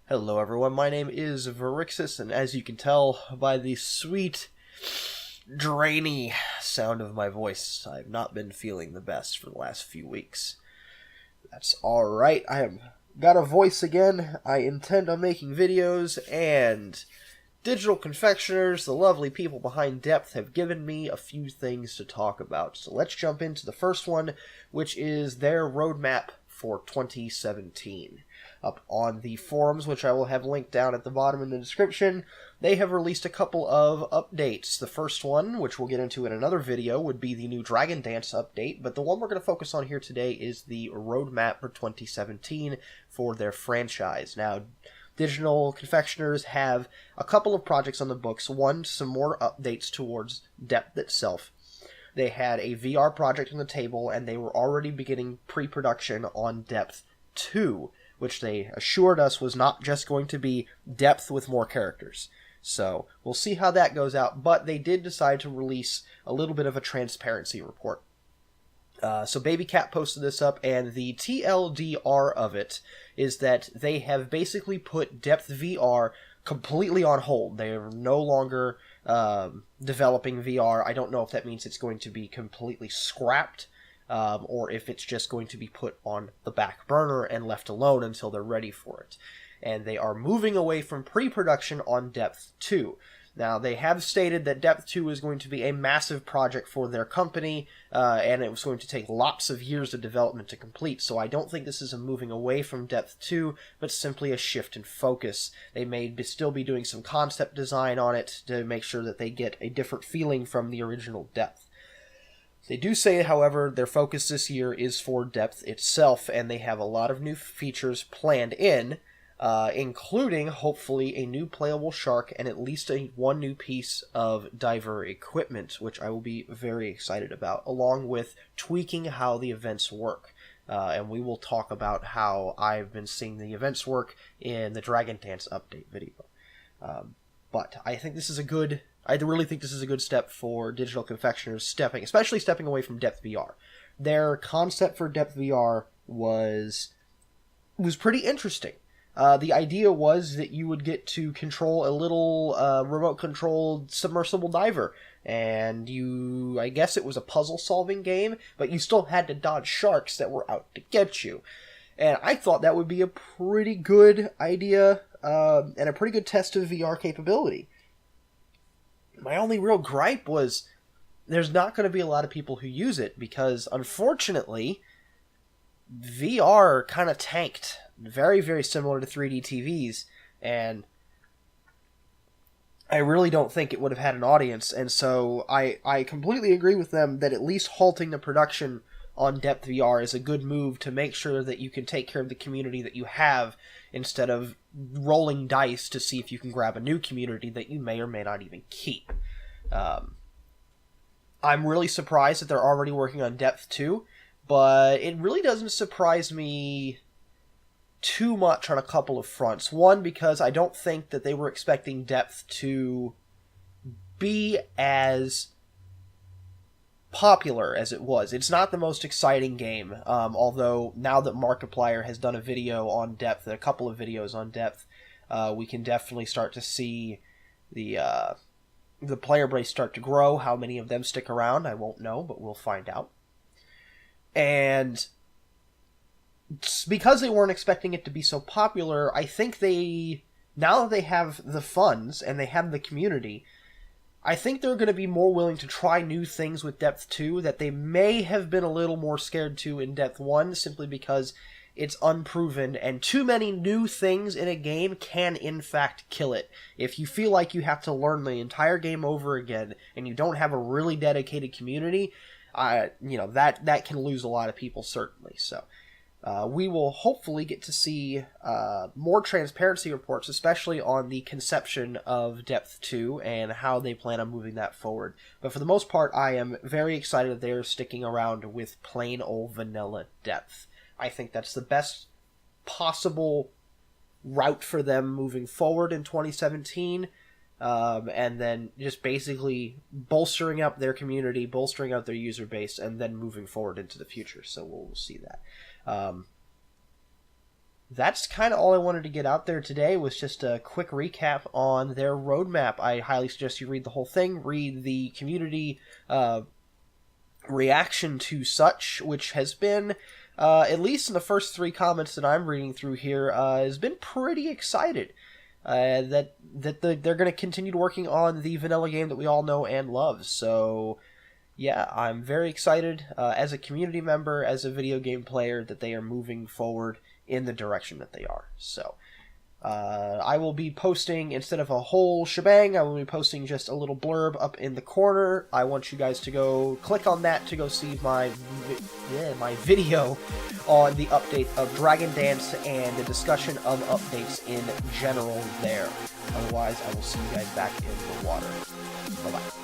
Hello everyone, my name is Varixis, and as you can tell by the sweet, drainy sound of my voice, I've not been feeling the best for the last few weeks. That's alright, I have got a voice again, I intend on making videos, and Digital Confectioners, the lovely people behind Depth, have given me a few things to talk about. So let's jump into the first one, which is their roadmap for 2017. Up on the forums, which I will have linked down at the bottom in the description, they have released a couple of updates. The first one, which we'll get into in another video, would be the new Dragon Dance update, but the one we're going to focus on here today is the roadmap for 2017 for their franchise. Now, Digital Confectioners have a couple of projects on the books. One, some more updates towards Depth itself. They had a VR project on the table, and they were already beginning pre-production on Depth 2, which they assured us was not just going to be Depth with more characters. So we'll see how that goes out, but they did decide to release a little bit of a transparency report. So Baby Cat posted this up, and the TLDR of it is that they have basically put Depth VR completely on hold. They are no longer developing VR. I don't know if that means it's going to be completely scrapped, or if it's just going to be put on the back burner and left alone until they're ready for it. And they are moving away from pre-production on Depth 2. Now, they have stated that Depth 2 is going to be a massive project for their company, and it was going to take lots of years of development to complete, so I don't think this is a moving away from Depth 2, but simply a shift in focus. They may still be doing some concept design on it to make sure that they get a different feeling from the original Depth. They do say, however, their focus this year is for Depth itself, and they have a lot of new features planned in, including, hopefully, a new playable shark and at least one new piece of diver equipment, which I will be very excited about, along with tweaking how the events work. And we will talk about how I've been seeing the events work in the Dragon Dance update video. But I think this is I really think this is a good step for Digital Confectioners, especially stepping away from Depth VR. Their concept for Depth VR was pretty interesting. The idea was that you would get to control a little remote-controlled submersible diver, and I guess it was a puzzle-solving game, but you still had to dodge sharks that were out to get you. And I thought that would be a pretty good idea, and a pretty good test of VR capability. My only real gripe was there's not going to be a lot of people who use it, because, unfortunately, VR kind of tanked. Very, very similar to 3D TVs, and I really don't think it would have had an audience, and so I completely agree with them that at least halting the production on Depth VR is a good move to make sure that you can take care of the community that you have instead of rolling dice to see if you can grab a new community that you may or may not even keep. I'm really surprised that they're already working on Depth 2, but it really doesn't surprise me too much on a couple of fronts. One, because I don't think that they were expecting Depth to be as popular as it was. It's not the most exciting game, although now that Markiplier has done a video on Depth, a couple of videos on Depth, we can definitely start to see the player base start to grow. How many of them stick around, I won't know, but we'll find out. And because they weren't expecting it to be so popular, I think now that they have the funds and they have the community, I think they're going to be more willing to try new things with Depth 2 that they may have been a little more scared to in Depth 1, simply because it's unproven, and too many new things in a game can, in fact, kill it. If you feel like you have to learn the entire game over again, and you don't have a really dedicated community, that can lose a lot of people, certainly. So we will hopefully get to see more transparency reports, especially on the conception of Depth 2 and how they plan on moving that forward. But for the most part, I am very excited that they're sticking around with plain old vanilla Depth. I think that's the best possible route for them moving forward in 2017. And then just basically bolstering up their community, bolstering up their user base, and then moving forward into the future. So we'll see that. that's kind of all I wanted to get out there today, was just a quick recap on their roadmap. I highly suggest you read the whole thing, read the community reaction to such, which has been, at least in the first 3 comments that I'm reading through here, has been pretty excited that they're going to continue working on the vanilla game that we all know and love. So yeah, I'm very excited as a community member, as a video game player, that they are moving forward in the direction that they are. So I will be posting, instead of a whole shebang, I will be posting just a little blurb up in the corner. I want you guys to go click on that to go see my video on the update of Dragon Dance and the discussion of updates in general there. Otherwise, I will see you guys back in the water. Bye-bye.